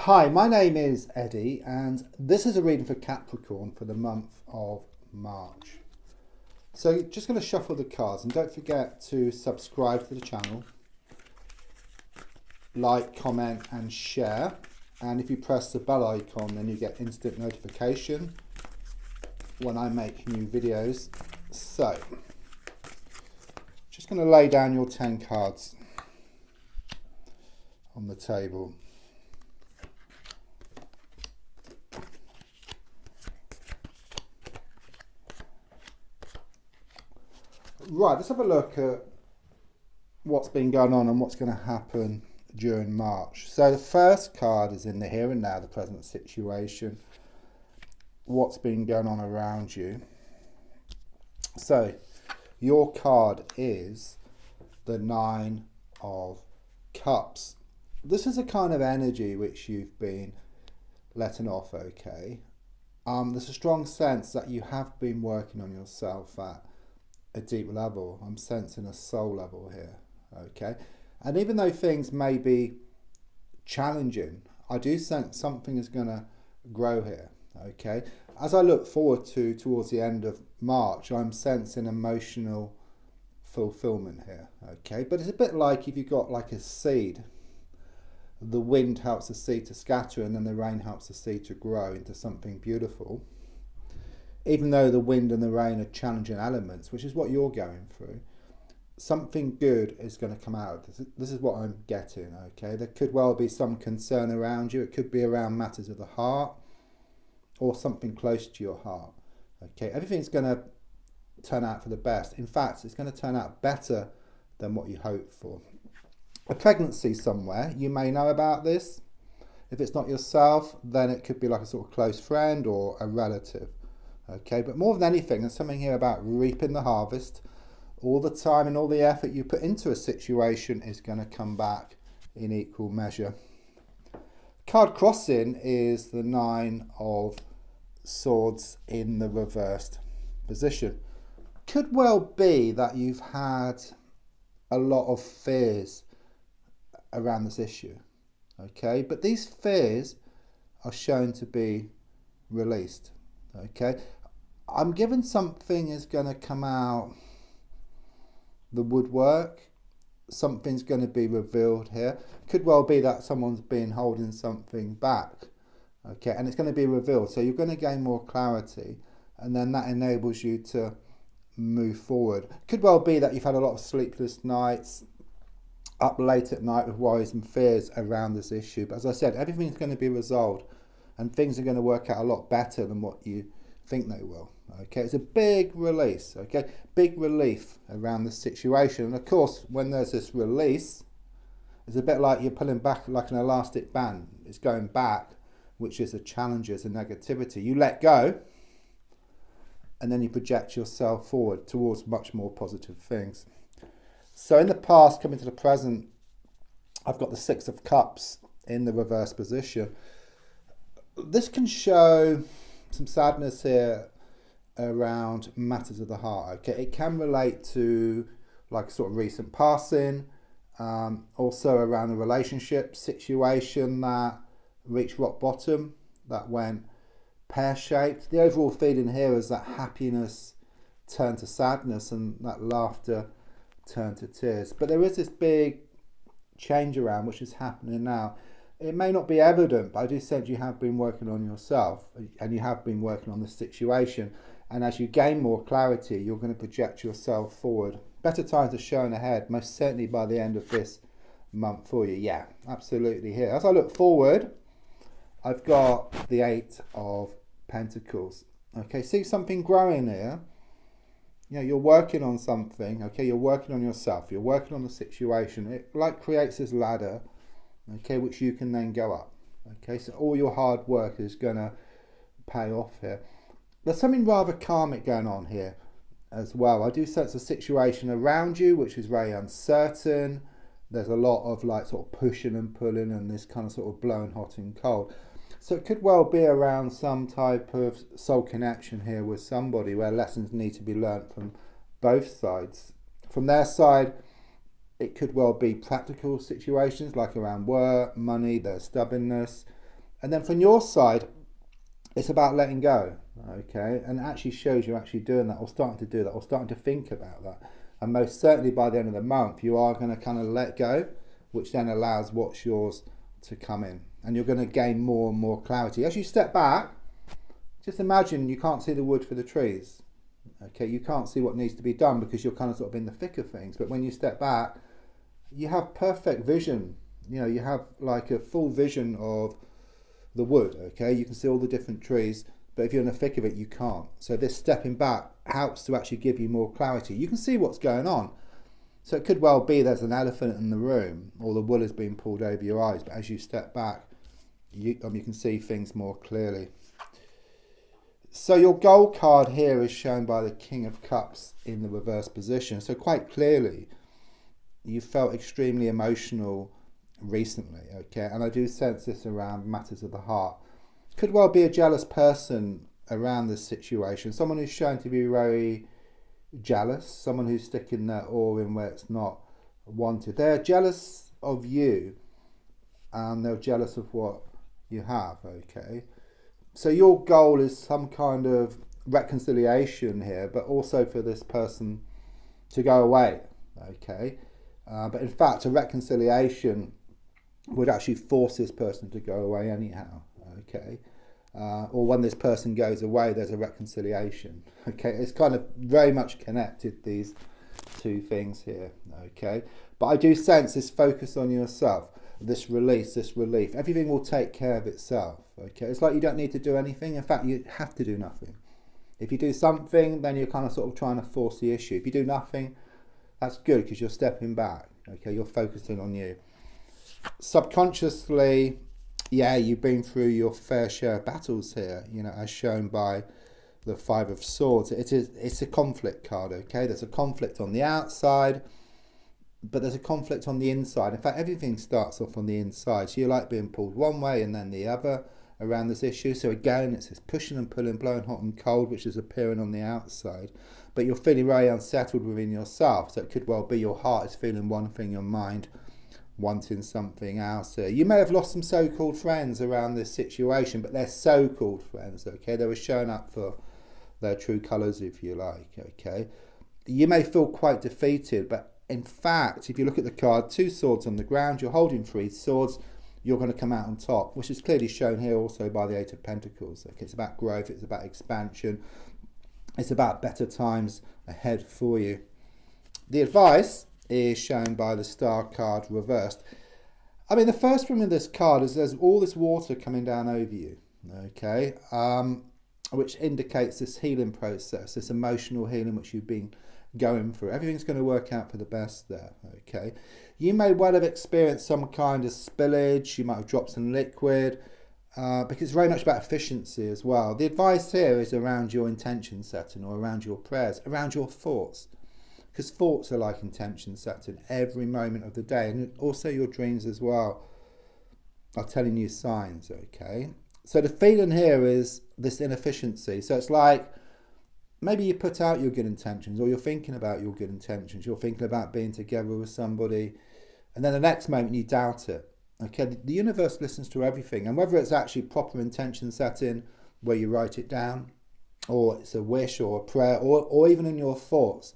Hi, my name is Eddie, and this is a reading for Capricorn for the month of March. So just going to shuffle the cards, and don't forget to subscribe to the channel, like, comment and share. And if you press the bell icon, then you get instant notification when I make new videos. So just going to lay down your 10 cards on the table. Right, let's have a look at what's been going on and what's going to happen during March. So the first card is in the here and now, the present situation, what's been going on around you. So your card is the 9 of Cups. This is a kind of energy which you've been letting off, okay? There's a strong sense that you have been working on yourself at a deep level. I'm sensing a soul level here, okay? And even though things may be challenging, I do sense something is going to grow here, okay? As I look forward towards the end of March, I'm sensing emotional fulfillment here, okay? But it's a bit like if you've got like a seed, the wind helps the seed to scatter and then the rain helps the seed to grow into something beautiful. Even though the wind and the rain are challenging elements, which is what you're going through, something good is going to come out of this. This is what I'm getting, okay? There could well be some concern around you. It could be around matters of the heart or something close to your heart, okay? Everything's going to turn out for the best. In fact, it's going to turn out better than what you hoped for. A pregnancy somewhere, you may know about this. If it's not yourself, then it could be like a sort of close friend or a relative. Okay, but more than anything, there's something here about reaping the harvest. All the time and all the effort you put into a situation is going to come back in equal measure. Card crossing is the 9 of Swords in the reversed position. Could well be that you've had a lot of fears around this issue. Okay, but these fears are shown to be released. Okay, I'm given something is going to come out the woodwork. Something's going to be revealed here. Could well be that someone's been holding something back. Okay, and it's going to be revealed. So you're going to gain more clarity, and then that enables you to move forward. Could well be that you've had a lot of sleepless nights, up late at night with worries and fears around this issue. But as I said, everything's going to be resolved, and things are going to work out a lot better than what you think they will. Okay, it's a big release, okay, big relief around the situation. And of course, when there's this release, it's a bit like you're pulling back like an elastic band. It's going back, which is the challenges and negativity. You let go, and then you project yourself forward towards much more positive things. So in the past, coming to the present, I've got the 6 of Cups in the reverse position. This can show some sadness here around matters of the heart. Okay, it can relate to like sort of recent passing, also around a relationship situation that reached rock bottom, that went pear-shaped. The overall feeling here is that happiness turned to sadness and that laughter turned to tears. But there is this big change around which is happening now. It may not be evident, but I do sense you have been working on yourself and you have been working on the situation. And as you gain more clarity, you're going to project yourself forward. Better times are shown ahead, most certainly by the end of this month for you. Yeah, absolutely here. As I look forward, I've got the 8 of Pentacles. Okay, see something growing here. You know, you're working on something. Okay, you're working on yourself. You're working on the situation. It like creates this ladder, okay, which you can then go up. Okay, so all your hard work is going to pay off here. There's something rather karmic going on here as well. I do sense a situation around you which is very uncertain. There's a lot of like sort of pushing and pulling and this kind of sort of blowing hot and cold. So it could well be around some type of soul connection here with somebody where lessons need to be learnt from both sides. From their side, it could well be practical situations like around work, money, their stubbornness. And then from your side, it's about letting go, okay? And it actually shows you're actually doing that, or starting to do that, or starting to think about that. And most certainly by the end of the month, you are going to kind of let go, which then allows what's yours to come in. And you're going to gain more and more clarity. As you step back, just imagine you can't see the wood for the trees. Okay, you can't see what needs to be done because you're kind of sort of in the thick of things. But when you step back, you have perfect vision. You know, you have like a full vision of the wood, okay? You can see all the different trees, but if you're in the thick of it, you can't. So this stepping back helps to actually give you more clarity. You can see what's going on. So it could well be there's an elephant in the room, or the wool is being pulled over your eyes, but as you step back, you can see things more clearly. So your goal card here is shown by the King of Cups in the reverse position. So quite clearly, you felt extremely emotional recently, okay? And I do sense this around matters of the heart. Could well be a jealous person around this situation. Someone who's shown to be very jealous. Someone who's sticking their oar in where it's not wanted. They're jealous of you and they're jealous of what you have, okay? So your goal is some kind of reconciliation here, but also for this person to go away, okay? But in fact, a reconciliation would actually force this person to go away anyhow, okay? Or when this person goes away, there's a reconciliation, okay? It's kind of very much connected, these two things here, okay? But I do sense this focus on yourself, this release, this relief. Everything will take care of itself, okay? It's like you don't need to do anything. In fact, you have to do nothing. If you do something, then you're kind of sort of trying to force the issue. If you do nothing, that's good because you're stepping back, okay? You're focusing on you. Subconsciously, yeah, you've been through your fair share of battles here, you know, as shown by the Five of Swords. It's a conflict card, okay? There's a conflict on the outside, but there's a conflict on the inside. In fact, everything starts off on the inside. So you're like being pulled one way and then the other around this issue. So again, it's this pushing and pulling, blowing hot and cold, which is appearing on the outside. But you're feeling very unsettled within yourself. So it could well be your heart is feeling one thing, your mind wanting something else here. You may have lost some so-called friends around this situation, but they're so-called friends, okay? They were showing up for their true colours, if you like, okay? You may feel quite defeated, but in fact, if you look at the card, 2 swords on the ground, you're holding 3 swords, you're going to come out on top, which is clearly shown here also by the 8 of Pentacles. Okay? It's about growth, it's about expansion, it's about better times ahead for you. The advice is shown by the Star card reversed. I mean, the first problem with this card is there's all this water coming down over you, okay, which indicates this healing process, this emotional healing which you've been going through. Everything's going to work out for the best there, okay. You may well have experienced some kind of spillage, you might have dropped some liquid, because it's very much about efficiency as well. The advice here is around your intention setting, or around your prayers, around your thoughts. Because thoughts are like intention setting every moment of the day, and also your dreams as well are telling you signs, okay? So the feeling here is this inefficiency. So it's like maybe you put out your good intentions, or you're thinking about your good intentions. You're thinking about being together with somebody, and then the next moment you doubt it, okay? The universe listens to everything, and whether it's actually proper intention setting where you write it down, or it's a wish or a prayer, or even in your thoughts.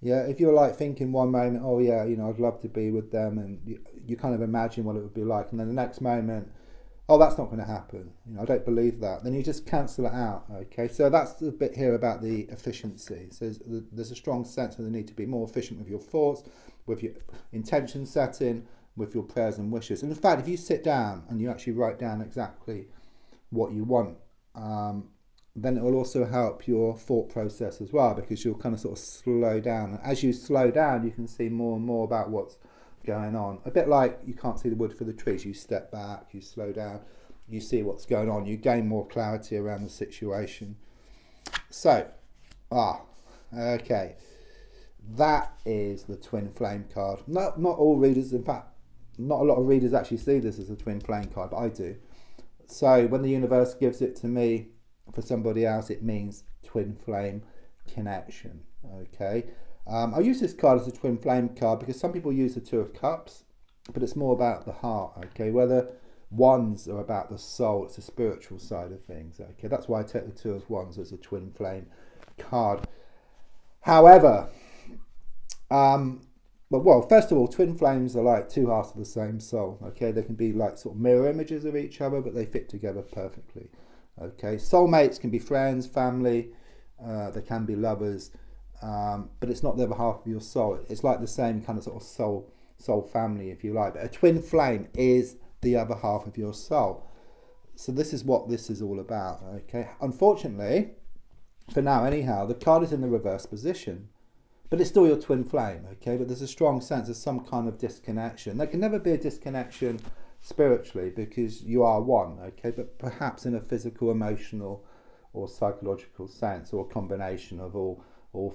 Yeah, if you're like thinking one moment, oh yeah, you know, I'd love to be with them, and you kind of imagine what it would be like, and then the next moment, oh, that's not going to happen, you know, I don't believe that, then you just cancel it out, okay? So that's the bit here about the efficiency. So there's a strong sense that you need to be more efficient with your thoughts, with your intention setting, with your prayers and wishes. And in fact, if you sit down and you actually write down exactly what you want, then it will also help your thought process as well, because you'll kind of sort of slow down. And as you slow down, you can see more and more about what's going on. A bit like you can't see the wood for the trees. You step back, you slow down, you see what's going on, you gain more clarity around the situation. So, okay, that is the twin flame card. Not all readers, in fact, not a lot of readers actually see this as a twin flame card, but I do. So when the universe gives it to me, for somebody else, it means twin flame connection, okay? I use this card as a twin flame card because some people use the Two of Cups, but it's more about the heart, okay? Whether Wands are about the soul, it's the spiritual side of things. Okay, that's why I take the Two of Wands as a twin flame card. However, well, first of all, twin flames are like two halves of the same soul. Okay, they can be like sort of mirror images of each other, but they fit together perfectly. Okay, soulmates can be friends, family, they can be lovers, but it's not the other half of your soul. It's like the same kind of sort of soul family, if you like. But a twin flame is the other half of your soul. So this is what this is all about. Okay, unfortunately, for now anyhow, the card is in the reverse position, but it's still your twin flame. Okay, but there's a strong sense of some kind of disconnection. There can never be a disconnection spiritually because you are one. Okay, but perhaps in a physical, emotional, or psychological sense, or a combination of all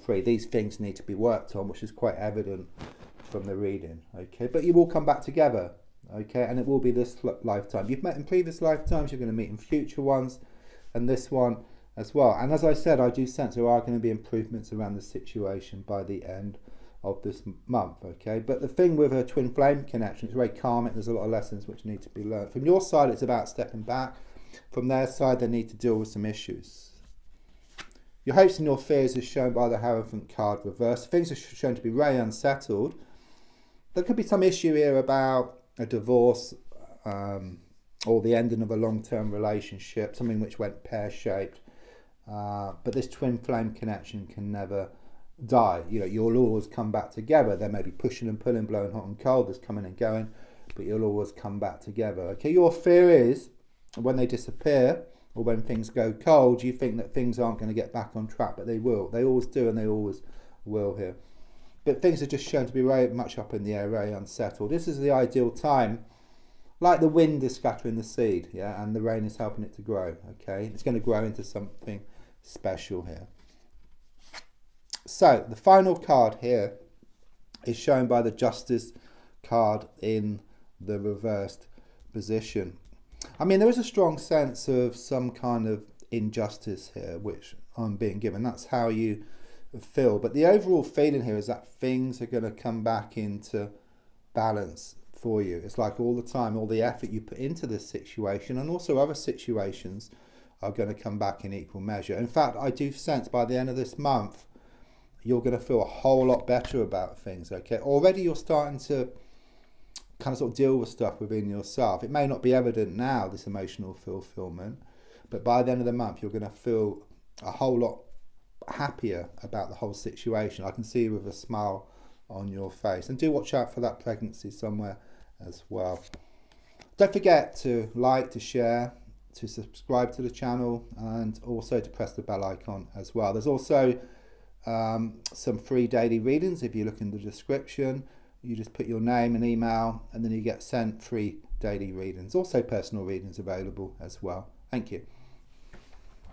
three. These things need to be worked on, which is quite evident from the reading. Okay, but you will come back together. Okay, and it will be this lifetime. You've met in previous lifetimes, you're going to meet in future ones, and this one as well. And as I said, I do sense there are going to be improvements around the situation by the end of this month. Okay, but the thing with a twin flame connection, it's very karmic. There's a lot of lessons which need to be learned. From your side, it's about stepping back. From their side, they need to deal with some issues. Your hopes and your fears is shown by the Hierophant card reversed. Things are shown to be very unsettled. There could be some issue here about a divorce or the ending of a long-term relationship, something which went pear-shaped. But this twin flame connection can never die. You know, you'll always come back together. There may be pushing and pulling, blowing hot and cold, there's coming and going, but you'll always come back together. Okay, your fear is when they disappear or when things go cold, you think that things aren't going to get back on track, but they will. They always do, and they always will here. But things are just shown to be very much up in the air, very unsettled. This is the ideal time, like the wind is scattering the seed, yeah, and the rain is helping it to grow. Okay, it's going to grow into something special here. So the final card here is shown by the Justice card in the reversed position. I mean, there is a strong sense of some kind of injustice here, which I'm being given. That's how you feel. But the overall feeling here is that things are going to come back into balance for you. It's like all the time, all the effort you put into this situation and also other situations are going to come back in equal measure. In fact, I do sense by the end of this month, you're going to feel a whole lot better about things. Okay, already you're starting to kind of sort of deal with stuff within yourself. It may not be evident now, this emotional fulfillment, but by the end of the month, you're going to feel a whole lot happier about the whole situation. I can see you with a smile on your face. And do watch out for that pregnancy somewhere as well. Don't forget to like, to share, to subscribe to the channel, and also to press the bell icon as well. There's also some free daily readings. If you look in the description, you just put your name and email, and then you get sent free daily readings. Also personal readings available as well. Thank you.